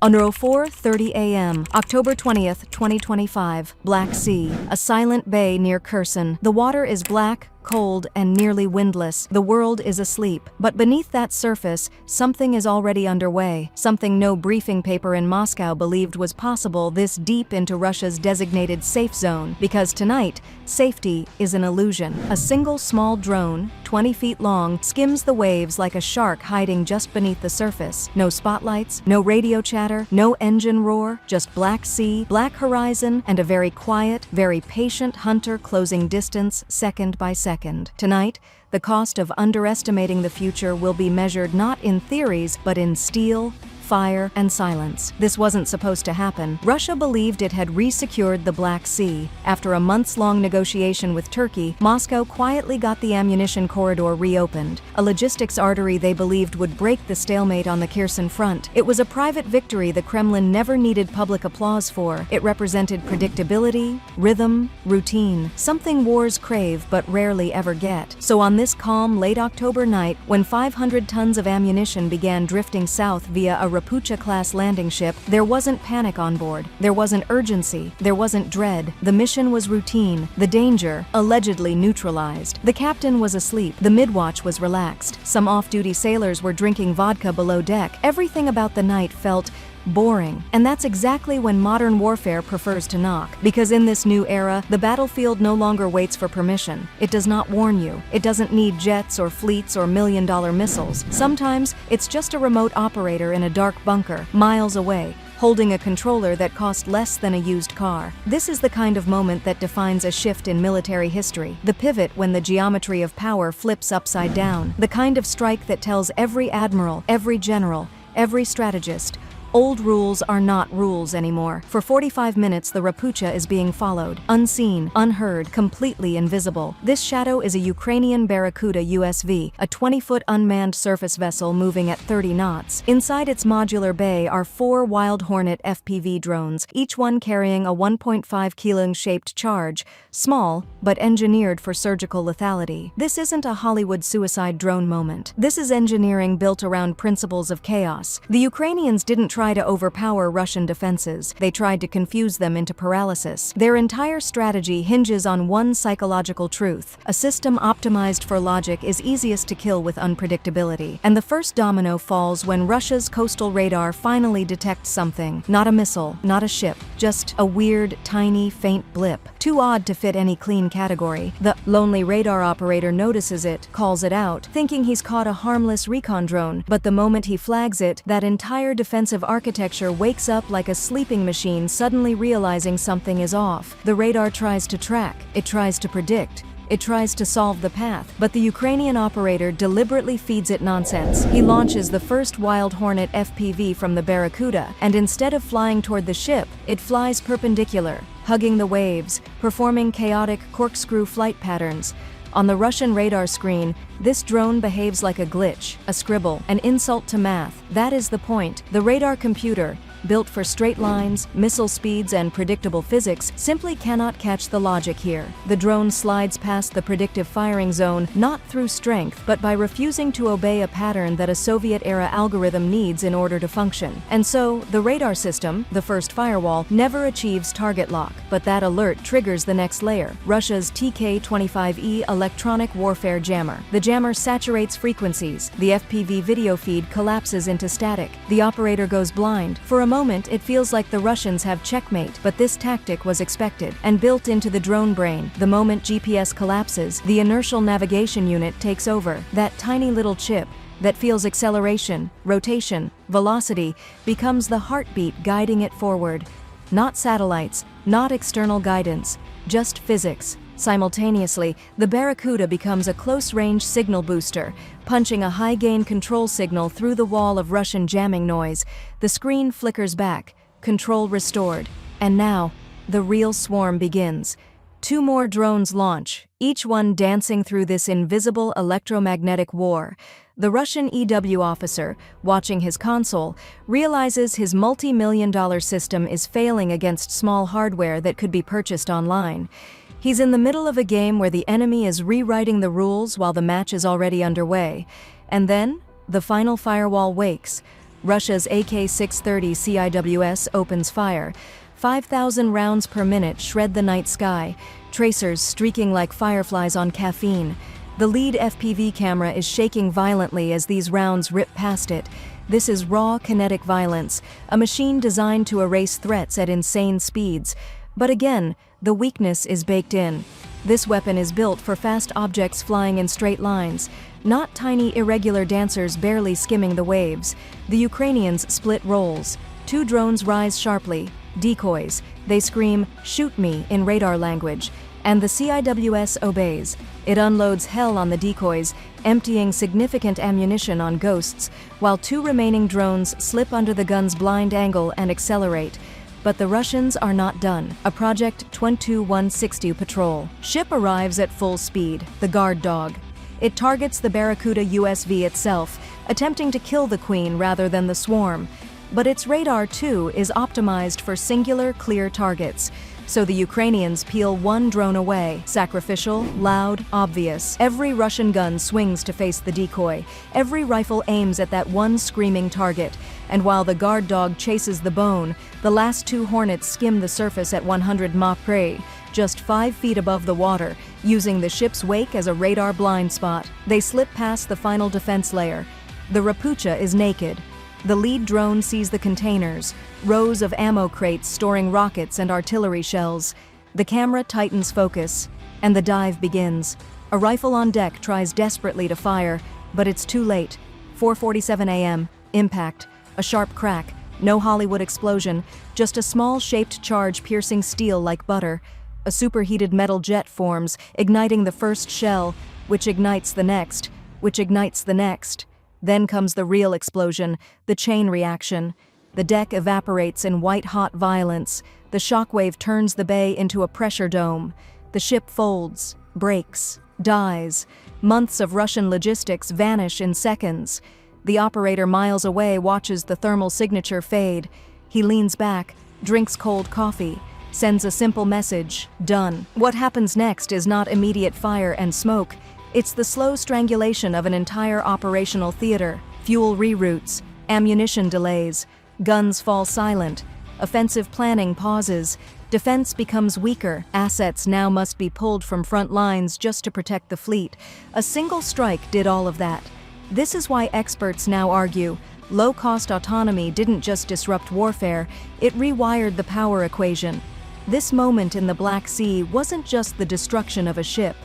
On 4:30 a.m., October 20th, 2025, Black Sea, a silent bay near Kherson. The water is black, cold, and nearly windless. The world is asleep. But beneath that surface, something is already underway. Something no briefing paper in Moscow believed was possible this deep into Russia's designated safe zone. Because tonight, safety is an illusion. A single small drone, 20 feet long, skims the waves like a shark hiding just beneath the surface. No spotlights, no radio chatter, no engine roar, just black sea, black horizon, and a very quiet, very patient hunter closing distance second by second. Tonight, the cost of underestimating the future will be measured not in theories, but in steel, fire, and silence. This wasn't supposed to happen. Russia believed it had resecured the Black Sea. After a months-long negotiation with Turkey, Moscow quietly got the ammunition corridor reopened, a logistics artery they believed would break the stalemate on the Kherson front. It was a private victory the Kremlin never needed public applause for. It represented predictability, rhythm, routine, something wars crave but rarely ever get. So on this calm, late October night, when 500 tons of ammunition began drifting south via a Rapucha-class landing ship, there wasn't panic on board. There wasn't urgency. There wasn't dread. The mission was routine. The danger, allegedly neutralized. The captain was asleep. The midwatch was relaxed. Some off-duty sailors were drinking vodka below deck. Everything about the night felt boring. And that's exactly when modern warfare prefers to knock. Because in this new era, the battlefield no longer waits for permission. It does not warn you. It doesn't need jets or fleets or million-dollar missiles. Sometimes, it's just a remote operator in a dark bunker, miles away, holding a controller that cost less than a used car. This is the kind of moment that defines a shift in military history. The pivot when the geometry of power flips upside down. The kind of strike that tells every admiral, every general, every strategist, old rules are not rules anymore. For 45 minutes, the Rapucha is being followed, unseen, unheard, completely invisible. This shadow is a Ukrainian Barracuda USV, a 20-foot unmanned surface vessel moving at 30 knots. Inside its modular bay are 4 Wild Hornet FPV drones, each one carrying a 1.5 kilo-shaped charge, small, but engineered for surgical lethality. This isn't a Hollywood suicide drone moment. This is engineering built around principles of chaos. The Ukrainians didn't try to overpower Russian defenses. They tried to confuse them into paralysis. Their entire strategy hinges on one psychological truth. A system optimized for logic is easiest to kill with unpredictability. And the first domino falls when Russia's coastal radar finally detects something. Not a missile, not a ship, just a weird, tiny, faint blip. Too odd to fit any clean category. The lonely radar operator notices it, calls it out, thinking he's caught a harmless recon drone. But the moment he flags it, that entire defensive architecture wakes up like a sleeping machine suddenly realizing something is off. The radar tries to track, it tries to predict, it tries to solve the path, but the Ukrainian operator deliberately feeds it nonsense. He launches the first Wild Hornet FPV from the Barracuda, and instead of flying toward the ship, it flies perpendicular, hugging the waves, performing chaotic corkscrew flight patterns. On the Russian radar screen, this drone behaves like a glitch, a scribble, an insult to math. That is the point. The radar computer, built for straight lines, missile speeds, and predictable physics, simply cannot catch the logic here. The drone slides past the predictive firing zone not through strength, but by refusing to obey a pattern that a Soviet-era algorithm needs in order to function. And so, the radar system, the first firewall, never achieves target lock, but that alert triggers the next layer, Russia's TK-25E electronic warfare jammer. The jammer saturates frequencies. The FPV video feed collapses into static. The operator goes blind. For a moment, it feels like the Russians have checkmate, but this tactic was expected and built into the drone brain. The moment GPS collapses, the inertial navigation unit takes over. That tiny little chip that feels acceleration, rotation, velocity, becomes the heartbeat guiding it forward. Not satellites, not external guidance, just physics. Simultaneously, the Barracuda becomes a close-range signal booster, punching a high-gain control signal through the wall of Russian jamming noise. The screen flickers back, control restored. And now, the real swarm begins. 2 more drones launch, each one dancing through this invisible electromagnetic war. The Russian EW officer, watching his console, realizes his multi-million-dollar system is failing against small hardware that could be purchased online. He's in the middle of a game where the enemy is rewriting the rules while the match is already underway. And then, the final firewall wakes. Russia's AK-630 CIWS opens fire. 5,000 rounds per minute shred the night sky, tracers streaking like fireflies on caffeine. The lead FPV camera is shaking violently as these rounds rip past it. This is raw kinetic violence, a machine designed to erase threats at insane speeds. But again, the weakness is baked in. This weapon is built for fast objects flying in straight lines, not tiny irregular dancers barely skimming the waves. The Ukrainians split roles. 2 drones rise sharply, decoys. They scream, "Shoot me," in radar language, and the CIWS obeys. It unloads hell on the decoys, emptying significant ammunition on ghosts, while 2 remaining drones slip under the gun's blind angle and accelerate. But the Russians are not done. A Project 22160 patrol ship arrives at full speed, the guard dog. It targets the Barracuda USV itself, attempting to kill the queen rather than the swarm. But its radar, too, is optimized for singular, clear targets. So the Ukrainians peel 1 drone away. Sacrificial, loud, obvious. Every Russian gun swings to face the decoy. Every rifle aims at that one screaming target. And while the guard dog chases the bone, the last 2 Hornets skim the surface at 100 mph, just 5 feet above the water, using the ship's wake as a radar blind spot. They slip past the final defense layer. The Rapucha is naked. The lead drone sees the containers, rows of ammo crates storing rockets and artillery shells. The camera tightens focus, and the dive begins. A rifle on deck tries desperately to fire, but it's too late. 4:47 a.m., impact, a sharp crack, no Hollywood explosion, just a small shaped charge piercing steel like butter. A superheated metal jet forms, igniting the first shell, which ignites the next, which ignites the next. Then comes the real explosion, the chain reaction. The deck evaporates in white-hot violence. The shockwave turns the bay into a pressure dome. The ship folds, breaks, dies. Months of Russian logistics vanish in seconds. The operator miles away watches the thermal signature fade. He leans back, drinks cold coffee, sends a simple message, done. What happens next is not immediate fire and smoke. It's the slow strangulation of an entire operational theater. Fuel reroutes, ammunition delays, guns fall silent, offensive planning pauses, defense becomes weaker, assets now must be pulled from front lines just to protect the fleet. A single strike did all of that. This is why experts now argue, low-cost autonomy didn't just disrupt warfare, it rewired the power equation. This moment in the Black Sea wasn't just the destruction of a ship.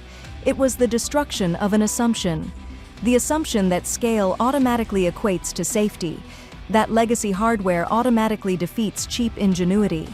It was the destruction of an assumption. The assumption that scale automatically equates to safety, that legacy hardware automatically defeats cheap ingenuity,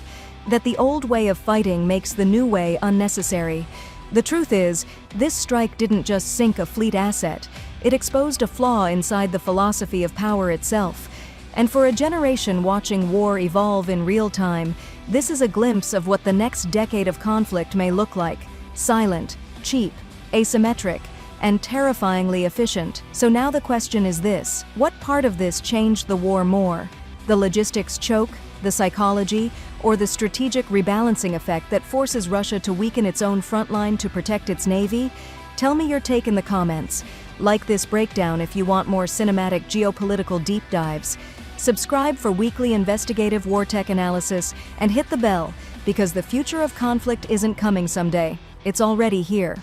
that the old way of fighting makes the new way unnecessary. The truth is, this strike didn't just sink a fleet asset, it exposed a flaw inside the philosophy of power itself. And for a generation watching war evolve in real time, this is a glimpse of what the next decade of conflict may look like: silent, cheap, asymmetric, and terrifyingly efficient. So now the question is this: what part of this changed the war more? The logistics choke, the psychology, or the strategic rebalancing effect that forces Russia to weaken its own front line to protect its navy? Tell me your take in the comments. Like this breakdown if you want more cinematic geopolitical deep dives. Subscribe for weekly investigative war tech analysis and hit the bell, because the future of conflict isn't coming someday. It's already here.